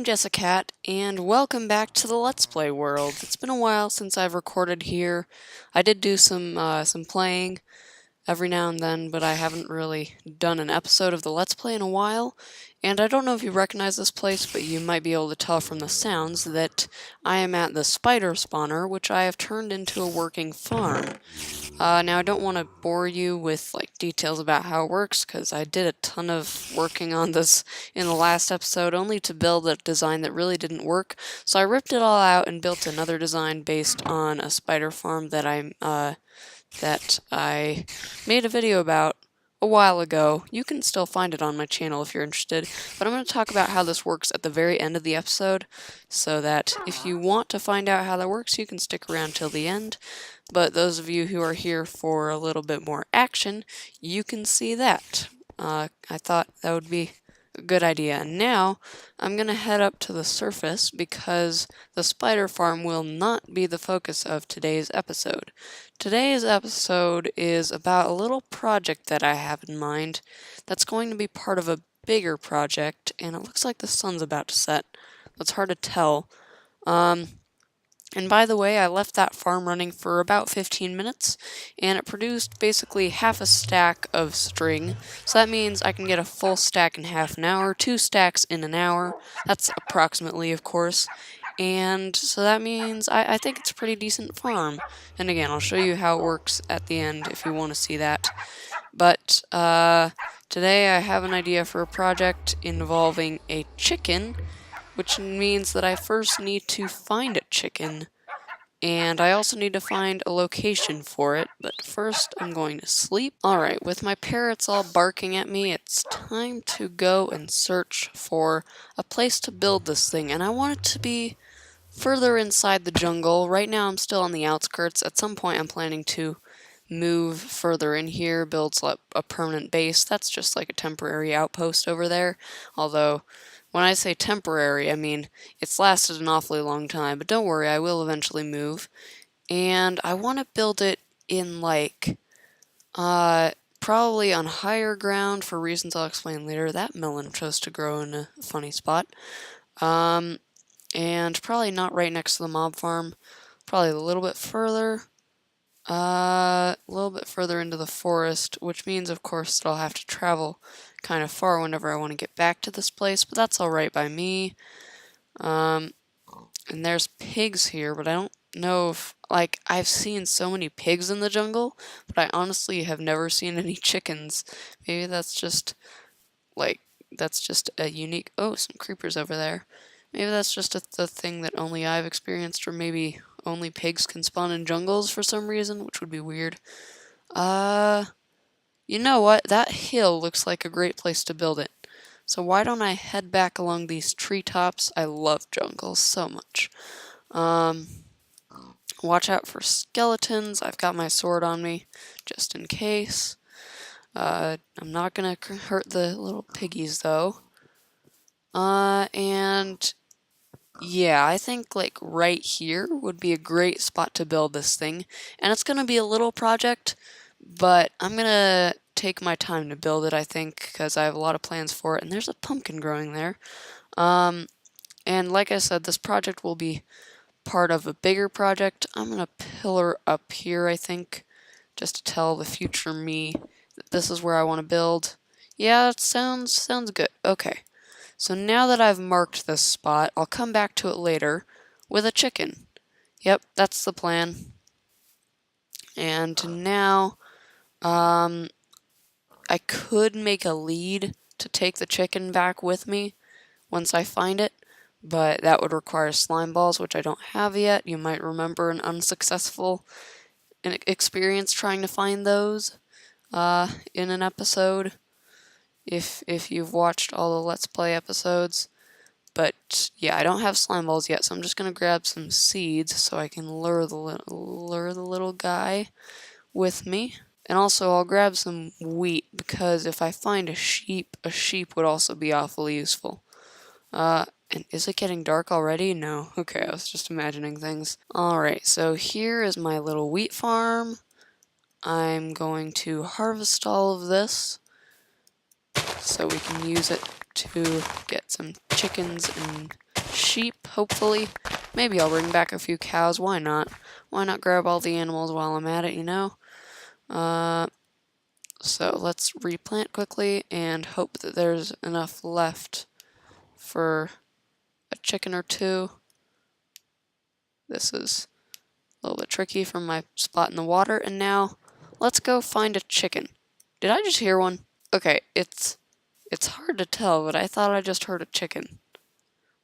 I'm Jessicat, and welcome back to the Let's Play world. It's been a while since I've recorded here. I did do some playing every now and then, but I haven't really done an episode of the Let's Play in a while. And I don't know if you recognize this place, but you might be able to tell from the sounds that I am at the spider spawner, which I have turned into a working farm. Now, I don't want to bore you with details about how it works, because I did a ton of working on this in the last episode, only to build a design that really didn't work. So I ripped it all out and built another design based on a spider farm that I made a video about a while ago. You can still find it on my channel if you're interested, but I'm going to talk about how this works at the very end of the episode, so that if you want to find out how that works, you can stick around till the end. But those of you who are here for a little bit more action, you can see that. I thought that would be a good idea. And now, I'm going to head up to the surface because the spider farm will not be the focus of today's episode. Today's episode is about a little project that I have in mind that's going to be part of a bigger project, and it looks like the sun's about to set. It's hard to tell. And by the way, I left that farm running for about 15 minutes, and it produced basically half a stack of string. So that means I can get a full stack in half an hour, 2 stacks in an hour. That's approximately, of course. And so that means I think it's a pretty decent farm. And again, I'll show you how it works at the end if you want to see that. But today I have an idea for a project involving a chicken, which means that I first need to find a chicken, and I also need to find a location for it, but first I'm going to sleep. Alright, with my parrots all barking at me, it's time to go and search for a place to build this thing, and I want it to be further inside the jungle. Right now I'm still on the outskirts. At some point I'm planning to move further in here, build a permanent base. That's just like a temporary outpost over there, although when I say temporary, I mean it's lasted an awfully long time, but don't worry, I will eventually move. And I want to build it in probably on higher ground for reasons I'll explain later. That melon chose to grow in a funny spot. And probably not right next to the mob farm, probably a little bit further. A little bit further into the forest, which means, of course, that I'll have to travel kind of far whenever I want to get back to this place, but that's alright by me. And there's pigs here, but I don't know if, I've seen so many pigs in the jungle, but I honestly have never seen any chickens. Maybe that's just, a unique... Oh, some creepers over there. Maybe that's just the thing that only I've experienced, or maybe only pigs can spawn in jungles for some reason, which would be weird. You know what? That hill looks like a great place to build it. So why don't I head back along these treetops? I love jungles so much. Watch out for skeletons. I've got my sword on me, just in case. I'm not gonna hurt the little piggies, though. And yeah, I think right here would be a great spot to build this thing. And it's gonna be a little project, but I'm gonna take my time to build it, I think, because I have a lot of plans for it. And there's a pumpkin growing there. And like I said, this project will be part of a bigger project. I'm gonna pillar up here, I think, just to tell the future me that this is where I want to build. Yeah, that sounds good. Okay. So now that I've marked this spot, I'll come back to it later with a chicken. Yep, that's the plan. And now, I could make a lead to take the chicken back with me once I find it, but that would require slime balls, which I don't have yet. You might remember an unsuccessful experience trying to find those in an episode, if you've watched all the Let's Play episodes. But yeah, I don't have slime balls yet, so I'm just gonna grab some seeds so I can lure the little guy with me. And also, I'll grab some wheat, because if I find a sheep would also be awfully useful. And is it getting dark already? No. Okay, I was just imagining things. Alright, so here is my little wheat farm. I'm going to harvest all of this so we can use it to get some chickens and sheep, hopefully. Maybe I'll bring back a few cows, why not? Why not grab all the animals while I'm at it, you know? So let's replant quickly and hope that there's enough left for a chicken or two. This is a little bit tricky from my spot in the water, and now let's go find a chicken. Did I just hear one? Okay, it's hard to tell, but I thought I just heard a chicken,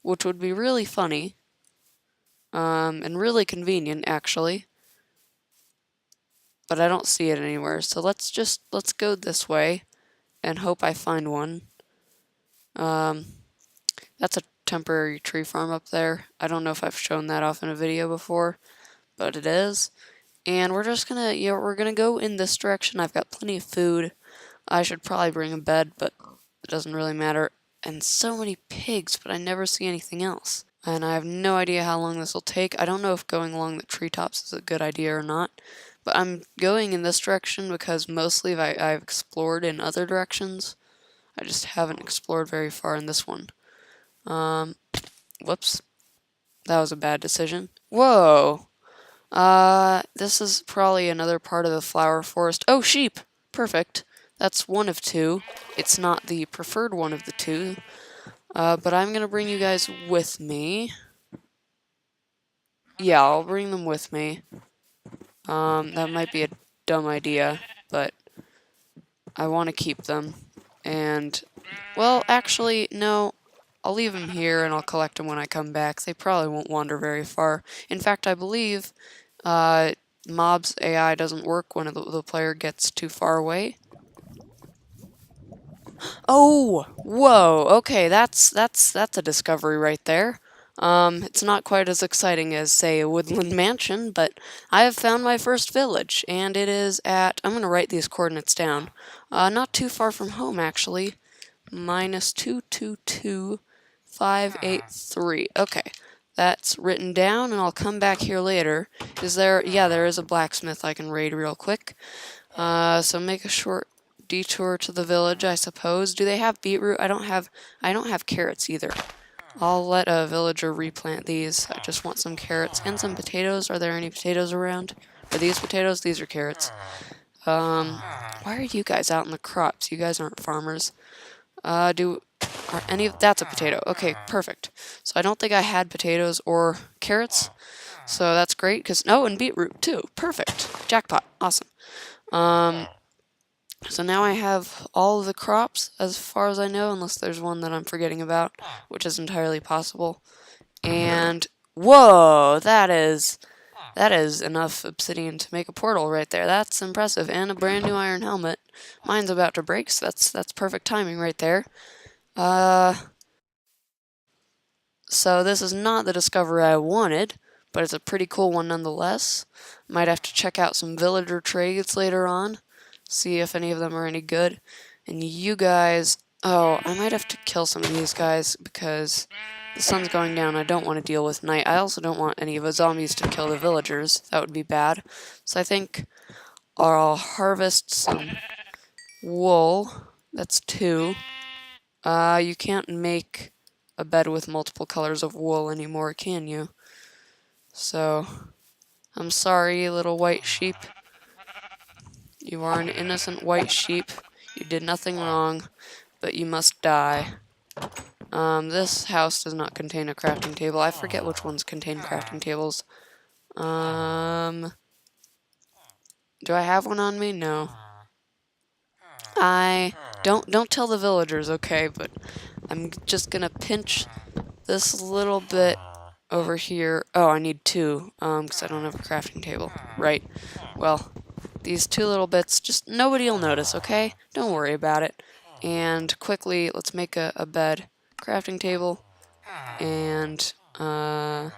which would be really funny, and really convenient actually. But I don't see it anywhere, so let's go this way and hope I find one. That's a temporary tree farm up there. I don't know if I've shown that off in a video before, but it is. And we're just gonna, we're gonna go in this direction. I've got plenty of food. I should probably bring a bed, but it doesn't really matter. And so many pigs, but I never see anything else. And I have no idea how long this will take. I don't know if going along the treetops is a good idea or not. But I'm going in this direction because mostly I've explored in other directions. I just haven't explored very far in this one. Whoops. That was a bad decision. Whoa! This is probably another part of the flower forest. Oh, sheep! Perfect. That's one of two. It's not the preferred one of the two. But I'm gonna bring you guys with me. Yeah, I'll bring them with me. That might be a dumb idea, but I want to keep them. And, well, actually, no, I'll leave them here and I'll collect them when I come back. They probably won't wander very far. In fact, I believe mob's AI doesn't work when the player gets too far away. Oh, whoa, okay, that's a discovery right there. It's not quite as exciting as, say, a woodland mansion, but I have found my first village, and it is at, I'm going to write these coordinates down, not too far from home, actually, -222,583. Okay, that's written down, and I'll come back here later. Is there, yeah, there is a blacksmith I can raid real quick. So make a short detour to the village, I suppose. Do they have beetroot? I don't have carrots either. I'll let a villager replant these. I just want some carrots and some potatoes. Are there any potatoes around? Are these potatoes? These are carrots. Why are you guys out in the crops? You guys aren't farmers. Are any of that's a potato? Okay, perfect. So I don't think I had potatoes or carrots. So that's great because and beetroot too. Perfect. Jackpot. Awesome. So now I have all of the crops, as far as I know, unless there's one that I'm forgetting about, which is entirely possible. And, whoa, that is enough obsidian to make a portal right there. That's impressive. And a brand new iron helmet. Mine's about to break, so that's perfect timing right there. So this is not the discovery I wanted, but it's a pretty cool one nonetheless. Might have to check out some villager trades later on. See if any of them are any good. And you guys, I might have to kill some of these guys because the sun's going down. I don't want to deal with night. I also don't want any of the zombies to kill the villagers. That would be bad. So I think I'll harvest some wool. That's 2. You can't make a bed with multiple colors of wool anymore, can you? So, I'm sorry, little white sheep. You are an innocent white sheep. You did nothing wrong, but you must die. This house does not contain a crafting table. I forget which ones contain crafting tables. Do I have one on me? No. Don't tell the villagers, okay, but I'm just gonna pinch this little bit over here. Oh, I need 2, because I don't have a crafting table. Right. Well, these 2 little bits, just nobody will notice, okay? Don't worry about it. And quickly, let's make a bed. Crafting table. And, we're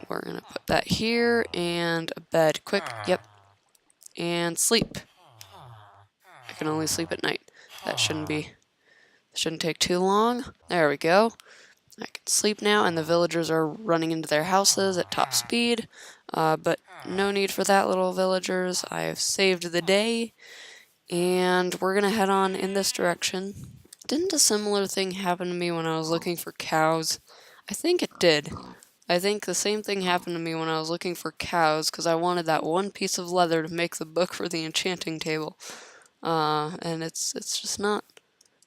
gonna put that here, and a bed. Quick, yep. And sleep. I can only sleep at night. That shouldn't take too long. There we go. I can sleep now, and the villagers are running into their houses at top speed. But no need for that, little villagers. I have saved the day, and we're gonna head on in this direction Didn't a similar thing happen to me when I was looking for cows? I think it did. I think the same thing happened to me when I was looking for cows, because I wanted that one piece of leather to make the book for the enchanting table. And it's just not,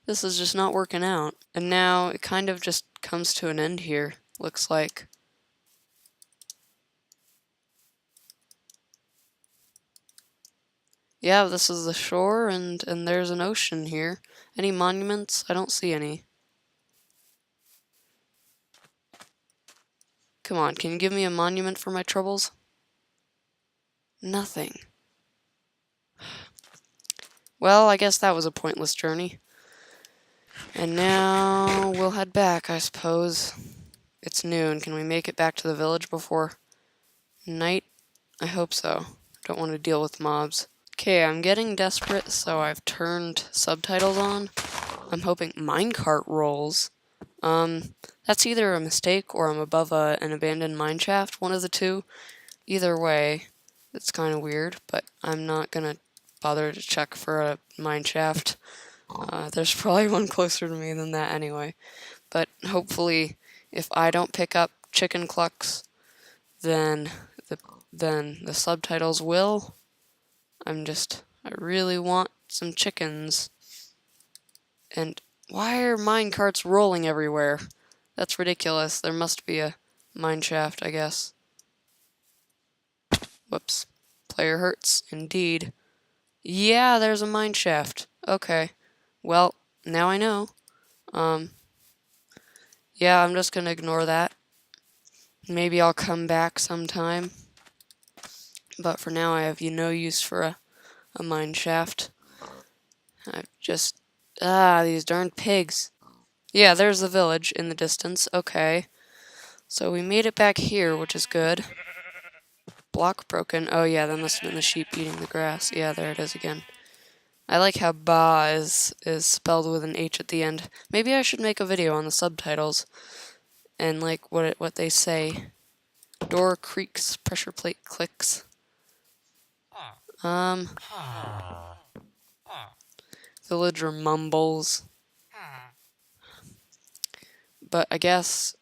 this is just not working out. And now it kind of just comes to an end here, looks like. Yeah, this is the shore, and there's an ocean here. Any monuments? I don't see any. Come on, can you give me a monument for my troubles? Nothing. Well, I guess that was a pointless journey. And now we'll head back, I suppose. It's noon. Can we make it back to the village before night? I hope so. Don't want to deal with mobs. Okay, I'm getting desperate, so I've turned subtitles on. I'm hoping minecart rolls. That's either a mistake or I'm above an abandoned mineshaft, one of the two. Either way, it's kind of weird, but I'm not gonna bother to check for a mineshaft. There's probably one closer to me than that anyway. But hopefully, if I don't pick up chicken clucks, then the subtitles will. I really want some chickens. And why are minecarts rolling everywhere? That's ridiculous. There must be a mineshaft, I guess. Whoops. Player hurts, indeed. Yeah, there's a mineshaft. Okay. Well, now I know. Yeah, I'm just gonna ignore that. Maybe I'll come back sometime. But for now, I have no use for a mineshaft. I've just... these darn pigs. Yeah, there's the village in the distance. Okay. So we made it back here, which is good. Block broken. Oh yeah, that must have been the sheep eating the grass. Yeah, there it is again. I like how ba is spelled with an H at the end. Maybe I should make a video on the subtitles and like what they say. Door creaks, pressure plate clicks. Villager mumbles. But I guess,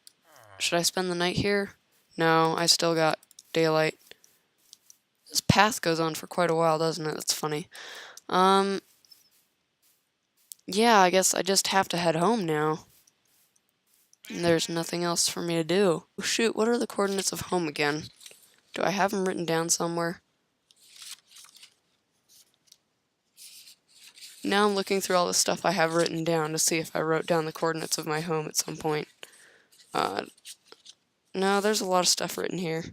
should I spend the night here? No, I still got daylight. This path goes on for quite a while, doesn't it? That's funny. Yeah, I guess I just have to head home now. And there's nothing else for me to do. Oh, shoot, what are the coordinates of home again? Do I have them written down somewhere? Now I'm looking through all the stuff I have written down to see if I wrote down the coordinates of my home at some point. No, there's a lot of stuff written here.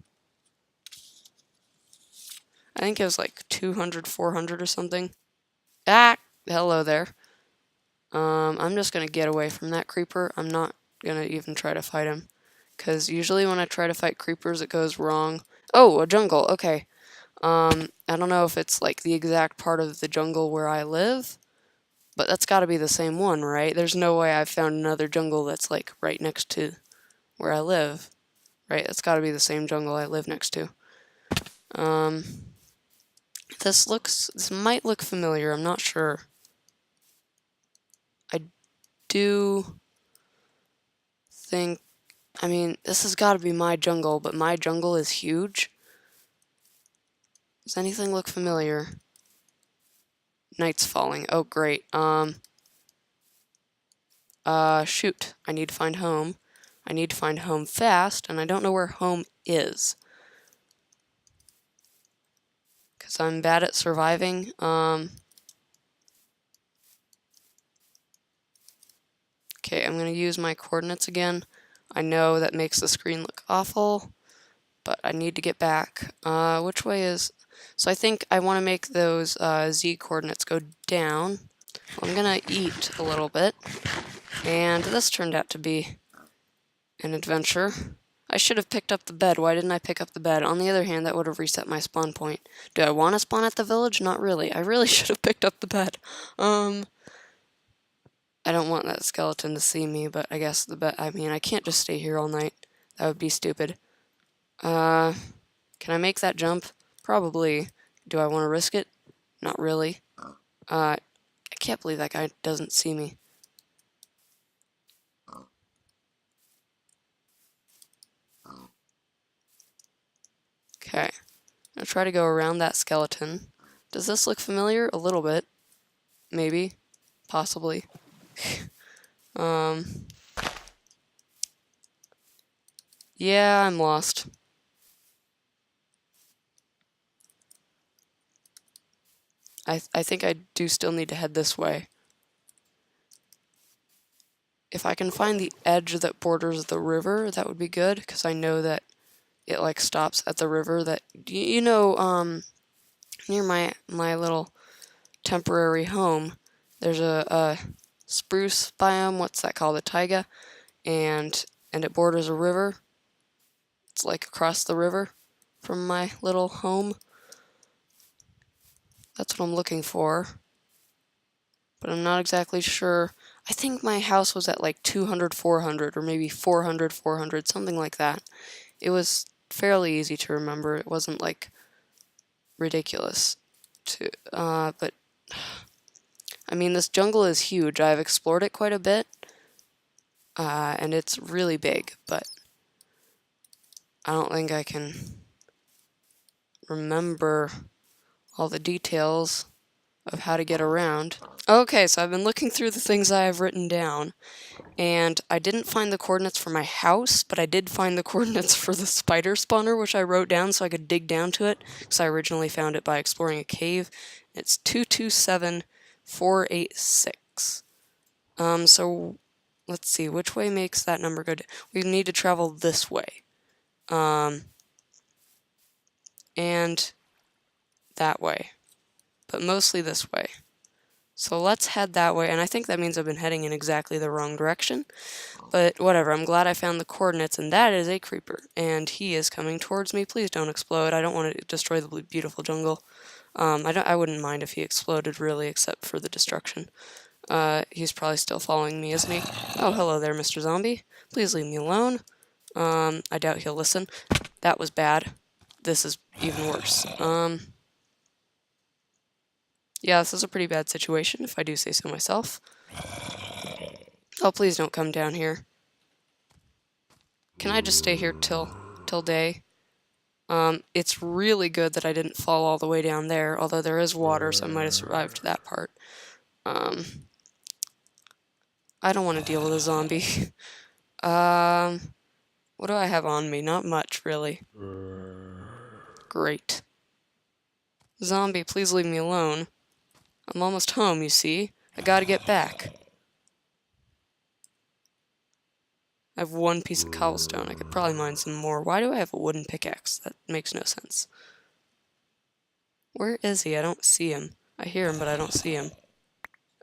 I think it was like 200, 400 or something. Ah! Hello there. I'm just gonna get away from that creeper. I'm not gonna even try to fight him. Because usually when I try to fight creepers, it goes wrong. Oh, a jungle. Okay. I don't know if it's like the exact part of the jungle where I live, but that's gotta be the same one, right? There's no way I've found another jungle that's like right next to where I live. Right? That's gotta be the same jungle I live next to. This might look familiar, I'm not sure. I do think, I mean, this has got to be my jungle, but my jungle is huge. Does anything look familiar? Night's falling. Oh, great. Shoot. I need to find home. I need to find home fast, and I don't know where home is. Because I'm bad at surviving. Okay, I'm going to use my coordinates again. I know that makes the screen look awful, but I need to get back. Which way is... So I think I want to make those Z coordinates go down. I'm going to eat a little bit. And this turned out to be an adventure. I should have picked up the bed. Why didn't I pick up the bed? On the other hand, that would have reset my spawn point. Do I want to spawn at the village? Not really. I really should have picked up the bed. I don't want that skeleton to see me, but I guess the bed... I mean, I can't just stay here all night. That would be stupid. Can I make that jump? Probably. Do I want to risk it? Not really. I can't believe that guy doesn't see me. Okay. I'm gonna try to go around that skeleton. Does this look familiar? A little bit. Maybe. Possibly. Yeah, I'm lost. I think I do still need to head this way. If I can find the edge that borders the river, that would be good, because I know that it like stops at the river that near my little temporary home, there's a spruce biome, what's that called? A taiga, and it borders a river. It's like across the river from my little home. That's what I'm looking for. But I'm not exactly sure. I think my house was at like 200, 400, or maybe 400, 400, something like that. It was fairly easy to remember. It wasn't like ridiculous but I mean, this jungle is huge. I've explored it quite a bit, and it's really big, but I don't think I can remember all the details of how to get around. Okay, so I've been looking through the things I have written down, and I didn't find the coordinates for my house, but I did find the coordinates for the spider spawner, which I wrote down so I could dig down to it, because I originally found it by exploring a cave. It's 227486. So let's see, which way makes that number go? We need to travel this way. And that way. But mostly this way. So let's head that way, and I think that means I've been heading in exactly the wrong direction. But whatever, I'm glad I found the coordinates, and that is a creeper. And he is coming towards me. Please don't explode. I don't want to destroy the beautiful jungle. I wouldn't mind if he exploded, really, except for the destruction. He's probably still following me, isn't he? Oh, hello there, Mr. Zombie. Please leave me alone. I doubt he'll listen. That was bad. This is even worse. Yeah, this is a pretty bad situation, if I do say so myself. Oh, please don't come down here. Can I just stay here till day? It's really good that I didn't fall all the way down there, although there is water, so I might have survived that part. I don't want to deal with a zombie. What do I have on me? Not much, really. Great. Zombie, please leave me alone. I'm almost home, you see. I gotta get back. I have one piece of cobblestone. I could probably mine some more. Why do I have a wooden pickaxe? That makes no sense. Where is he? I don't see him. I hear him, but I don't see him.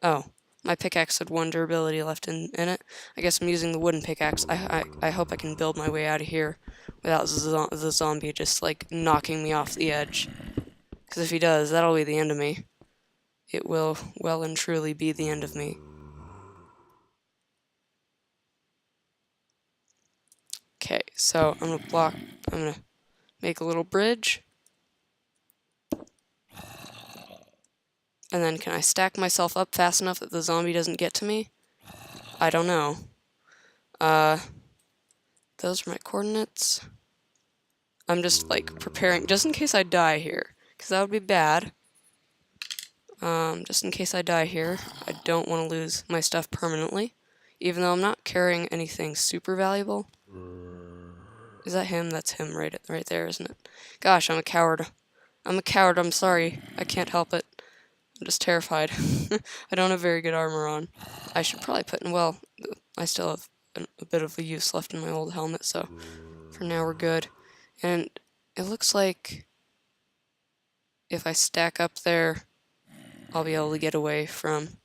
Oh, my pickaxe had one durability left in it. I guess I'm using the wooden pickaxe. I hope I can build my way out of here without the zombie just, like, knocking me off the edge. Because if he does, that'll be the end of me. It will well and truly be the end of me. Okay, so I'm gonna make a little bridge. And then can I stack myself up fast enough that the zombie doesn't get to me? I don't know. Those are my coordinates. I'm just, like, preparing, just in case I die here, because that would be bad. Just in case I die here, I don't want to lose my stuff permanently, even though I'm not carrying anything super valuable. Is that him? That's him right there, isn't it? Gosh, I'm a coward. I'm a coward, I'm sorry. I can't help it. I'm just terrified. I don't have very good armor on. I should probably put in, well, I still have a bit of a use left in my old helmet, so for now we're good. And it looks like if I stack up there, I'll be able to get away from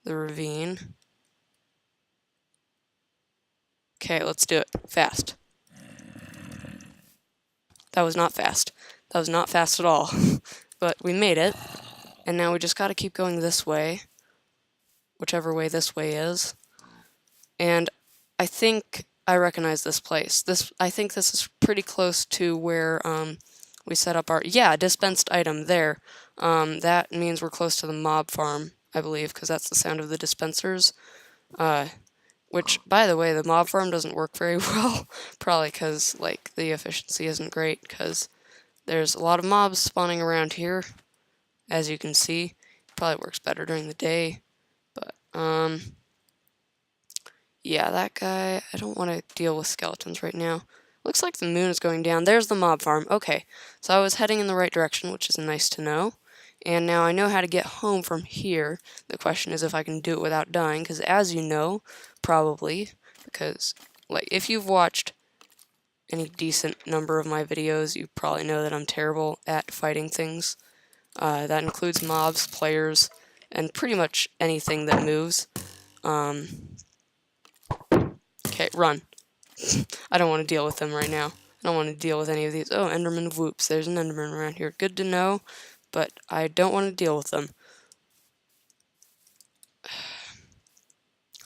the ravine. Okay, let's do it. Fast. That was not fast. That was not fast at all. But we made it. And now we just gotta keep going this way. Whichever way this way is. And I think I recognize this place. I think this is pretty close to where we set up our... Yeah, dispensed item there. That means we're close to the mob farm, I believe, because that's the sound of the dispensers. Which, by the way, the mob farm doesn't work very well. Probably because, like, the efficiency isn't great, because There's a lot of mobs spawning around here, as you can see. Probably works better during the day, but, yeah, that guy, I don't want to deal with skeletons right now. Looks like the moon is going down. There's the mob farm. Okay, so I was heading in the right direction, which is nice to know. And now I know how to get home from here. The question is if I can do it without dying, because as you know, probably, because, like, if you've watched any decent number of my videos, you probably know that I'm terrible at fighting things. That includes mobs, players, and pretty much anything that moves. Okay, run. I don't want to deal with them right now. I don't want to deal with any of these. Oh, Enderman of Whoops. There's an Enderman around here. Good to know, but I don't want to deal with them.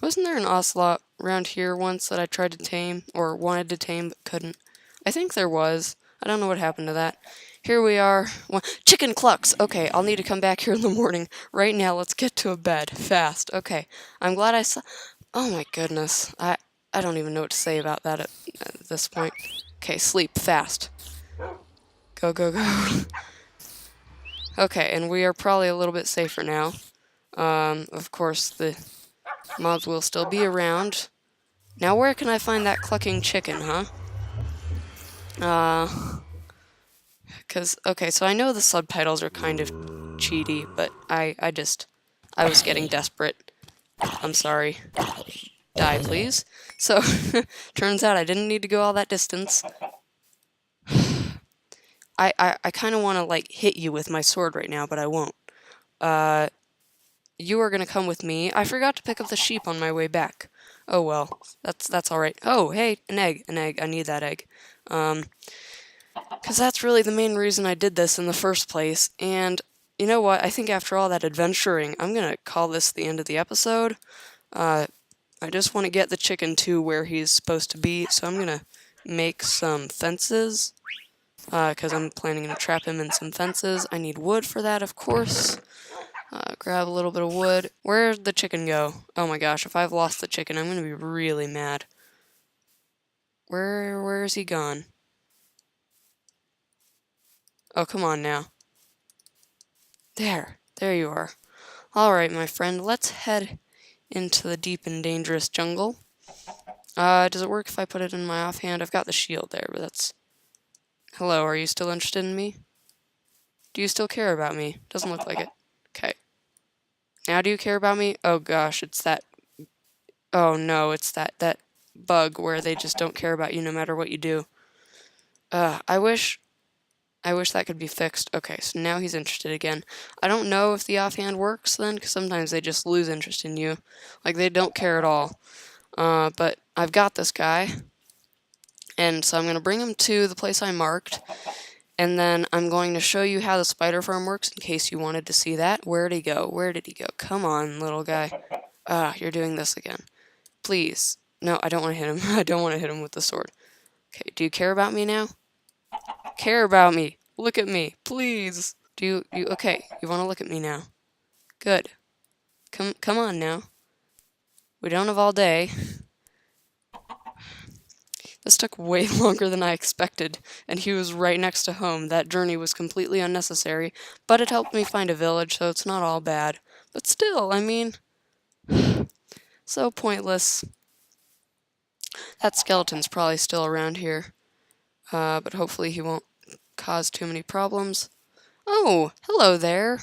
Wasn't there an ocelot around here once that I tried to tame, or wanted to tame, but couldn't? I think there was. I don't know what happened to that. Here we are. Chicken clucks! Okay, I'll need to come back here in the morning. Right now, let's get to a bed. Fast. Okay. I'm glad I saw... Oh my goodness. I don't even know what to say about that at this point. Okay, sleep. Fast. Go, go, go. Okay, and we are probably a little bit safer now. Of course, the mobs will still be around. Now where can I find that clucking chicken, huh? Okay, so I know the subtitles are kind of cheaty, but I was getting desperate. I'm sorry. Die, please. So, turns out I didn't need to go all that distance. I kind of want to, like, hit you with my sword right now, but I won't. You are gonna come with me. I forgot to pick up the sheep on my way back. Oh well, that's all right. Oh, hey, an egg. I need that egg. Because that's really the main reason I did this in the first place. And you know what? I think after all that adventuring, I'm gonna call this the end of the episode. I just want to get the chicken to where he's supposed to be, so I'm gonna make some fences. Because I'm planning to trap him in some fences. I need wood for that, of course. Grab a little bit of wood. Where'd the chicken go? Oh my gosh, if I've lost the chicken, I'm gonna be really mad. Where is he gone? Oh, come on now. There you are. Alright, my friend, let's head into the deep and dangerous jungle. Does it work if I put it in my offhand? I've got the shield there, but that's... Hello, are you still interested in me? Do you still care about me? Doesn't look like it. Okay. Now do you care about me? Oh gosh, it's that... Oh no, it's that bug where they just don't care about you no matter what you do. I wish that could be fixed. Okay, so now he's interested again. I don't know if the offhand works then, because sometimes they just lose interest in you. Like, they don't care at all. But I've got this guy. And so I'm going to bring him to the place I marked. And then I'm going to show you how the spider farm works in case you wanted to see that. Where'd he go? Where did he go? Come on, little guy. You're doing this again. Please. No, I don't want to hit him. I don't want to hit him with the sword. Okay, do you care about me now? Care about me. Look at me, please. Okay, you want to look at me now. Good. Come on now. We don't have all day. This took way longer than I expected, and he was right next to home. That journey was completely unnecessary, but it helped me find a village, so it's not all bad. But still, I mean, so pointless. That skeleton's probably still around here, but hopefully he won't cause too many problems. Oh, hello there.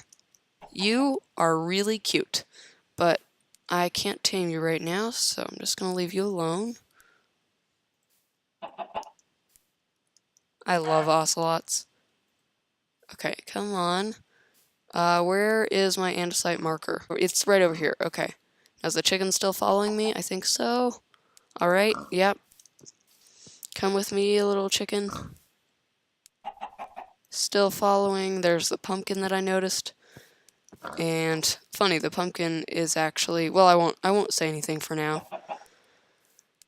You are really cute, but I can't tame you right now, so I'm just gonna leave you alone. I love ocelots. Okay, come on. Where is my andesite marker? It's right over here. Okay. Is the chicken still following me? I think so. Alright, yep. Come with me, little chicken. Still following. There's the pumpkin that I noticed. And funny, the pumpkin is actually... Well, I won't say anything for now.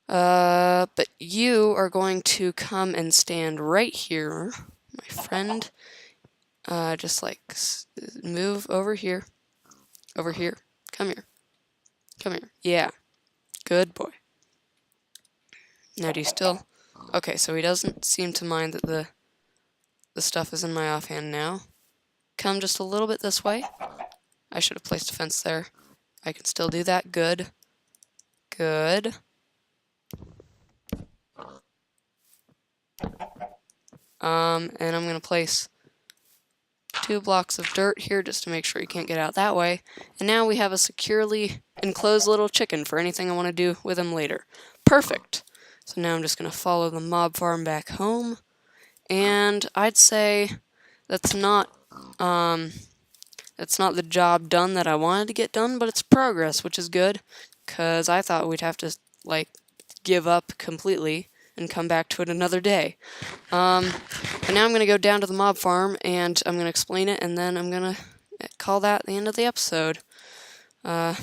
But you are going to come and stand right here, my friend. Just like move over here. Over here. Come here. Come here. Yeah. Good boy. Now do you still... Okay, so he doesn't seem to mind that the stuff is in my offhand now. Come just a little bit this way. I should have placed a fence there. I can still do that. Good. Good. And I'm going to place 2 blocks of dirt here just to make sure you can't get out that way. And now we have a securely enclosed little chicken for anything I want to do with him later. Perfect! So now I'm just going to follow the mob farm back home. And I'd say that's not the job done that I wanted to get done, but it's progress, which is good, because I thought we'd have to, like, give up completely and come back to it another day. But now I'm going to go down to the mob farm, and I'm going to explain it, and then I'm going to call that the end of the episode. So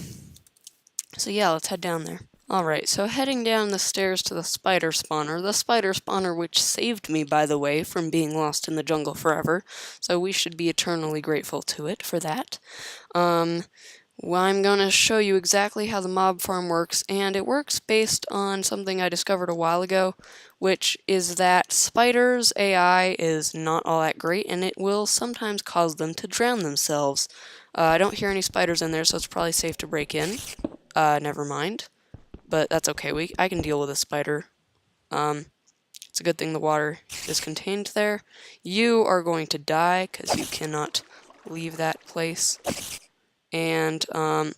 yeah, let's head down there. Alright, so heading down the stairs to the spider spawner which saved me, by the way, from being lost in the jungle forever, so we should be eternally grateful to it for that. Well, I'm going to show you exactly how the mob farm works, and it works based on something I discovered a while ago, which is that spiders' AI is not all that great, and it will sometimes cause them to drown themselves. I don't hear any spiders in there, so it's probably safe to break in. Never mind. But that's okay, I can deal with a spider. It's a good thing the water is contained there. You are going to die, because you cannot leave that place. And, I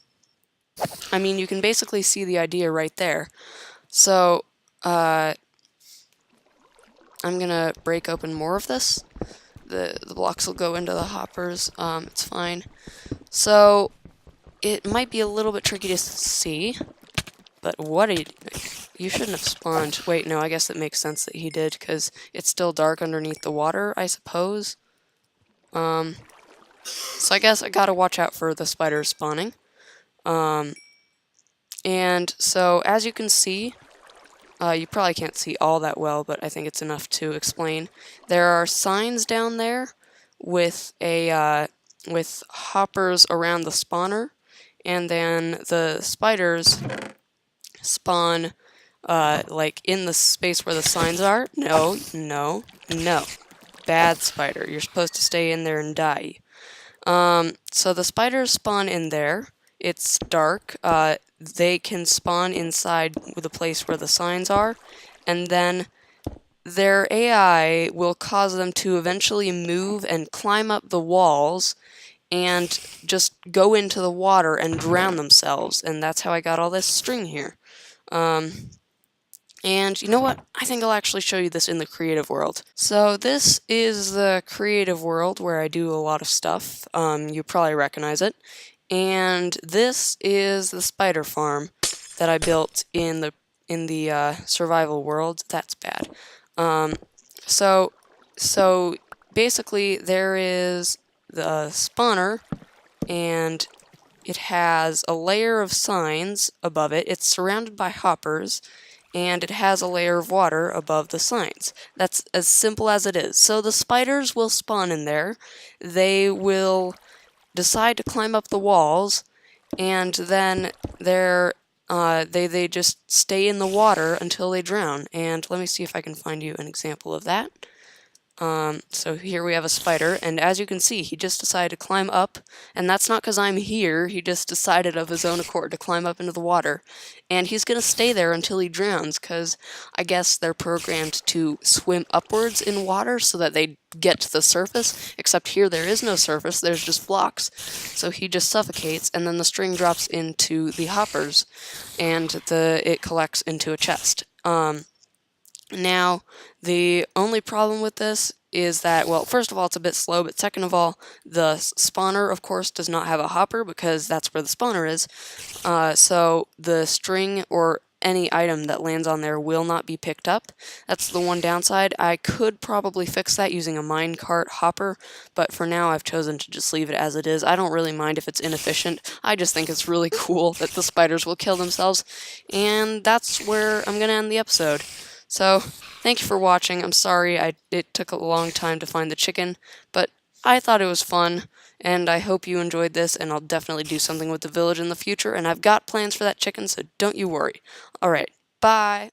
mean, you can basically see the idea right there. So, I'm gonna break open more of this. The blocks will go into the hoppers, it's fine. So, it might be a little bit tricky to see, but you shouldn't have spawned. Wait, no, I guess it makes sense that he did, because it's still dark underneath the water, I suppose. So I guess I gotta watch out for the spiders spawning. And so, as you can see, you probably can't see all that well, but I think it's enough to explain. There are signs down there with with hoppers around the spawner, and then the spiders spawn like in the space where the signs are. No, no, no. Bad spider. You're supposed to stay in there and die. So the spiders spawn in there. It's dark. They can spawn inside the place where the signs are, and then their AI will cause them to eventually move and climb up the walls and just go into the water and drown themselves, and that's how I got all this string here. And you know what? I think I'll actually show you this in the creative world. So this is the creative world where I do a lot of stuff. You probably recognize it. And this is the spider farm that I built in the survival world. That's bad. So basically there is the spawner, and it has a layer of signs above it. It's surrounded by hoppers, and it has a layer of water above the signs. That's as simple as it is. So the spiders will spawn in there. They will decide to climb up the walls, and then they just stay in the water until they drown. And let me see if I can find you an example of that. So here we have a spider, and as you can see, he just decided to climb up, and that's not because I'm here. He just decided of his own accord to climb up into the water, and he's gonna stay there until he drowns, because I guess they're programmed to swim upwards in water so that they get to the surface, except here there is no surface, there's just blocks. So he just suffocates, and then the string drops into the hoppers, and it collects into a chest. Now, the only problem with this is that, well, first of all, it's a bit slow, but second of all, the spawner, of course, does not have a hopper because that's where the spawner is. So the string or any item that lands on there will not be picked up. That's the one downside. I could probably fix that using a minecart hopper, but for now I've chosen to just leave it as it is. I don't really mind if it's inefficient. I just think it's really cool that the spiders will kill themselves, and that's where I'm going to end the episode. So, thank you for watching. I'm sorry it took a long time to find the chicken, but I thought it was fun, and I hope you enjoyed this, and I'll definitely do something with the village in the future, and I've got plans for that chicken, so don't you worry. Alright, bye!